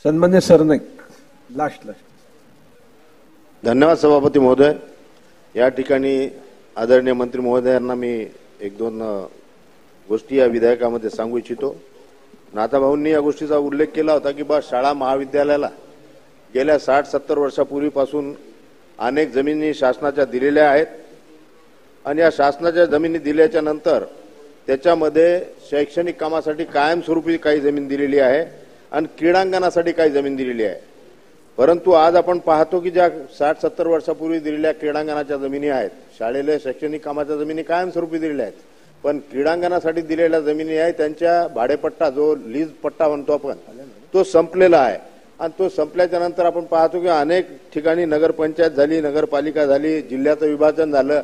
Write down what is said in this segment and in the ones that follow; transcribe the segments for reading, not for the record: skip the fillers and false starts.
सन्मान्य सरनाईक लास्ट धन्यवाद सभापती महोदय। या ठिकाणी आदरणीय मंत्री महोदयांना मी एक दोन गोष्टी या विधेयकामध्ये सांगू इच्छितो। नाथाभाऊंनी या गोष्टीचा उल्लेख केला होता की शाळा महाविद्यालयाला गेल्या 60-70 वर्षापूर्वीपासून अनेक जमिनी शासनाच्या दिलेल्या आहेत आणि या शासनाच्या जमिनी दिल्याच्या नंतर त्याच्यामध्ये शैक्षणिक कामासाठी कायमस्वरूपी काही जमीन दिलेली आहे आणि क्रीडांगणासाठी काही जमीन दिलेली आहे। परंतु आज आपण पाहतो की ज्या 60-70 वर्षापूर्वी दिलेल्या क्रीडांगणाच्या जमिनी आहेत, शाळेला शैक्षणिक कामाच्या जमिनी कायमस्वरूपी दिलेल्या आहेत, पण क्रीडांगणासाठी दिलेल्या जमिनी आहेत त्यांच्या भाडेपट्टा जो लीज पट्टा म्हणतो आपण तो संपलेला आहे आणि तो संपल्याच्या नंतर आपण पाहतो की अनेक ठिकाणी नगरपंचायत झाली, नगरपालिका झाली, जिल्ह्याचं विभाजन झालं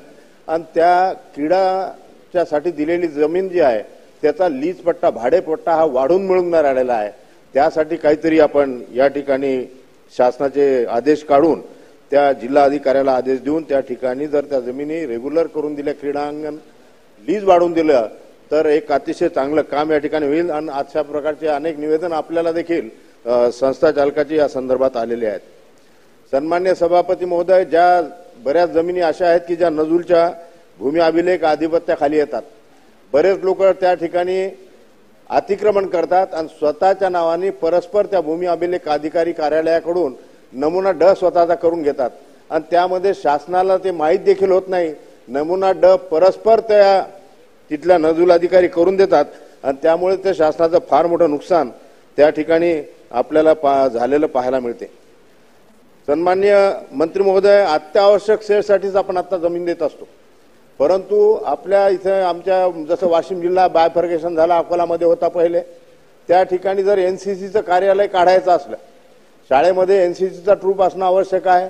आणि त्या क्रीडाच्यासाठी दिलेली जमीन जी आहे त्याचा लीज पट्टा भाडेपट्टा हा वाढून मिळून राहिलेला आहे। त्यासाठी काहीतरी आपण या ठिकाणी शासनाचे आदेश काढून त्या जिल्हा अधिकाऱ्याला आदेश देऊन त्या ठिकाणी जर त्या जमिनी रेग्युलर करून दिल्या, क्रीडांगण लीज वाढवून दिलं तर एक अतिशय चांगलं काम या ठिकाणी होईल आणि अशा प्रकारचे अनेक निवेदन आपल्याला देखील संस्था चालकाची या संदर्भात आलेले आहेत। सन्मान्य सभापती महोदय, ज्या बऱ्याच जमिनी अशा आहेत की ज्या नजूलच्या भूमी अभिलेख आधिपत्याखाली येतात, बरेच लोक त्या ठिकाणी अतिक्रमण करतात आणि स्वतःच्या नावाने परस्पर त्या भूमी अभिलेख अधिकारी कार्यालयाकडून नमुना ड स्वतःचा करून घेतात आणि त्यामध्ये शासनाला ते माहीत देखील होत नाही। नमुना ड परस्पर त्या तिथल्या नजूल अधिकारी करून देतात आणि त्यामुळे ते शासनाचं फार मोठं नुकसान त्या ठिकाणी आपल्याला झालेलं पाहायला मिळते। सन्मान्य मंत्री महोदय, अत्यावश्यक सेवेसाठीच आपण आता जमीन देत असतो, परंतु आपल्या इथे आमच्या जसं वाशिम जिल्हा बायफर्गेशन झाला, अकोलामध्ये होता पहिले, त्या ठिकाणी जर एनसीसीचं कार्यालय काढायचं असलं, शाळेमध्ये एनसीसीचा ट्रूप असणं आवश्यक आहे,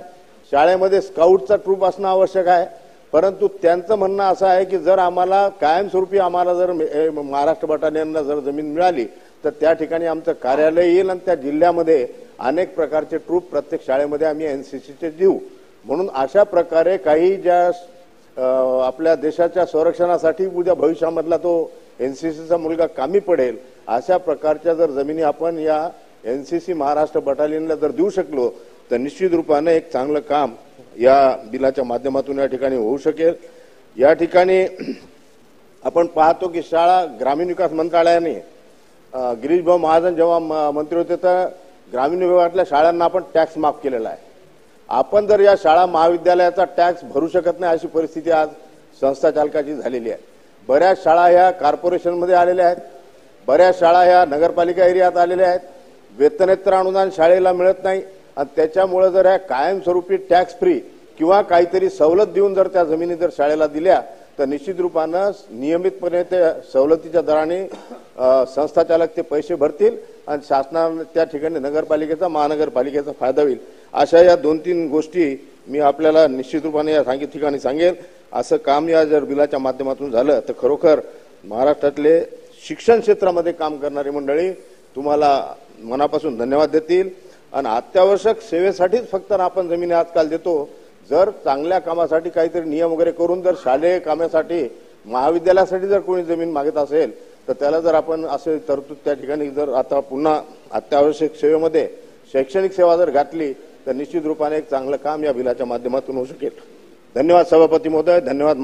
शाळेमध्ये स्काउटचा ट्रूप असणं आवश्यक आहे, परंतु त्यांचं म्हणणं असं आहे की जर आम्हाला कायमस्वरूपी आम्हाला जर महाराष्ट्र बटालियनला जर जमीन मिळाली तर त्या ठिकाणी आमचं कार्यालय येईल आणि त्या जिल्ह्यामध्ये अनेक प्रकारचे ट्रूप प्रत्येक शाळेमध्ये आम्ही एनसीसीचे देऊ। म्हणून अशा प्रकारे काही ज्या आपल्या देशाच्या संरक्षणासाठी उद्या भविष्यामधला तो एनसीसीचा मुलगा कामी पडेल अशा प्रकारच्या जर जमिनी आपण या एनसीसी महाराष्ट्र बटालियनला जर देऊ शकलो तर निश्चित रूपाने एक चांगलं काम या बिलाच्या माध्यमातून या ठिकाणी होऊ शकेल। या ठिकाणी आपण पाहतो की शाळा ग्रामीण विकास मंत्रालयाने गिरीश भाऊ महाजन जेव्हा मंत्री होते तर ग्रामीण विभागातल्या शाळांना आपण टॅक्स माफ केलेला आहे। आपण जर या शाळा महाविद्यालयाचा टॅक्स भरू शकत नाही अशी परिस्थिती आज संस्था चालकाची झालेली आहे। बऱ्याच शाळा ह्या कॉर्पोरेशनमध्ये आलेल्या आहेत, बऱ्याच शाळा ह्या नगरपालिका एरियात आलेल्या आहेत, वेतनेतर अनुदान शाळेला मिळत नाही आणि त्याच्यामुळे जर ह्या कायमस्वरूपी टॅक्स फ्री किंवा काहीतरी सवलत देऊन जर त्या जमिनी जर शाळेला दिल्या तर निश्चित रूपानं नियमितपणे ते सवलतीच्या दराने संस्था चालक ते पैसे भरतील आणि शासनाने त्या ठिकाणी नगरपालिकेचा महानगरपालिकेचा फायदा होईल। अशा या 2-3 गोष्टी मी आपल्याला निश्चित रूपाने या ठिकाणी सांगेल। असं काम या जर बिलाच्या माध्यमातून झालं तर खरोखर महाराष्ट्रातले शिक्षण क्षेत्रामध्ये काम करणारी मंडळी तुम्हाला मनापासून धन्यवाद देतील आणि अत्यावश्यक सेवेसाठीच फक्त आपण जमिनी आजकाल देतो। जर चांगल्या कामासाठी काहीतरी नियम वगैरे करून जर शालेय कामासाठी महाविद्यालयासाठी जर कोणी जमीन मागत असेल तर त्याला जर आपण असे तरतूद त्या ठिकाणी जर आता पुन्हा अत्यावश्यक सेवेमध्ये शैक्षणिक सेवा जर घातली तर निश्चित रूपाने एक चांगलं काम या बिलाच्या माध्यमातून होऊ शकेल। धन्यवाद सभापती महोदय, धन्यवाद।